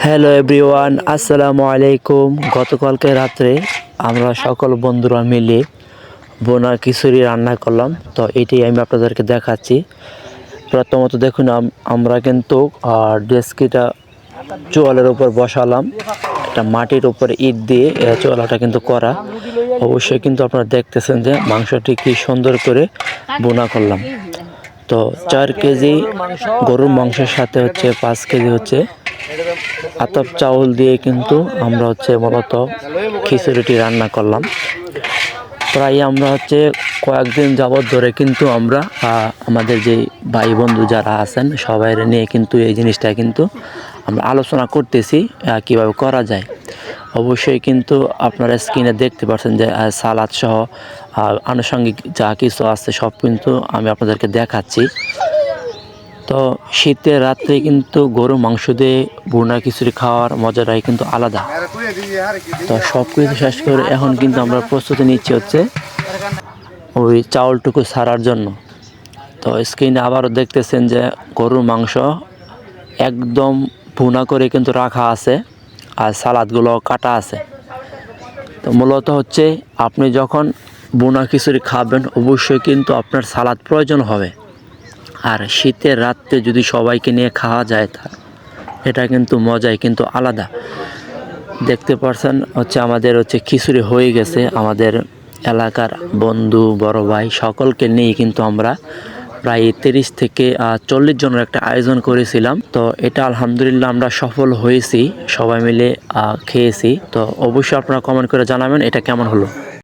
Hello everyone, আসসালামু আলাইকুম। গতকালকে রাত্রে আমরা সকল বন্ধুরা মিলে বোনা খিচুড়ি রান্না করলাম। তো এটি আমি আপনাদেরকে দেখাচ্ছি। প্রথমত দেখুন, আমরা কিন্তু ডেস্কিটা চোয়ালের উপর বসালাম, একটা মাটির উপরে ইট দিয়ে চোয়ালাটা কিন্তু করা। অবশ্যই কিন্তু আপনারা দেখতেছেন যে মাংসটি কি সুন্দর করে বোনা করলাম। তো 4 কেজি গরুর মাংসের সাথে হচ্ছে 5 কেজি হচ্ছে আতপ চাউল দিয়ে কিন্তু আমরা হচ্ছে মূলত খিচুড়িটি রান্না করলাম। প্রায় আমরা হচ্ছে কয়েকদিন যাবৎ ধরে কিন্তু আমরা আমাদের যে ভাই বন্ধু যারা আছেন সবাই নিয়ে কিন্তু এই জিনিসটা কিন্তু আমরা আলোচনা করতেছি কিভাবে করা যায়। অবশ্যই কিন্তু আপনারা স্ক্রিনে দেখতে পাচ্ছেন যে সালাদ সহ আনুষঙ্গিক যা কিছু আছে সব কিন্তু আমি আপনাদেরকে দেখাচ্ছি। তো শীতের রাত্রে কিন্তু গরু মাংস দিয়ে ভুনা খিচুড়ি খাওয়ার মজাটাই কিন্তু আলাদা। তো সব কিছু শেষ করে এখন কিন্তু আমরা প্রস্তুতি নিচ্ছি হচ্ছে ওই চাউলটুকু ছাড়ার জন্য। তো স্ক্রিনে আবারও দেখতেছেন যে গরুর মাংস একদম ভুনা করে কিন্তু রাখা আছে, আর সালাদগুলো কাটা আছে। তো মূলত হচ্ছে আপনি যখন ভুনা খিচুড়ি খাবেন অবশ্যই কিন্তু আপনার সালাদ প্রয়োজন হবে। আর শীতের রাত্রে যদি সবাইকে নিয়ে খাওয়া যায় তা এটা কিন্তু মজাই কিন্তু আলাদা। দেখতে পাচ্ছেন হচ্ছে আমাদের হচ্ছে খিচুড়ি হয়ে গেছে। আমাদের এলাকার বন্ধু বড় ভাই সকলকে নিয়ে কিন্তু আমরা প্রায় 30 থেকে 40 জনের একটা আয়োজন করেছিলাম। তো এটা আলহামদুলিল্লাহ আমরা সফল হয়েছি, সবাই মিলে খেয়েছি। তো অবশ্যই আপনারা কমেন্ট করে জানাবেন এটা কেমন হলো।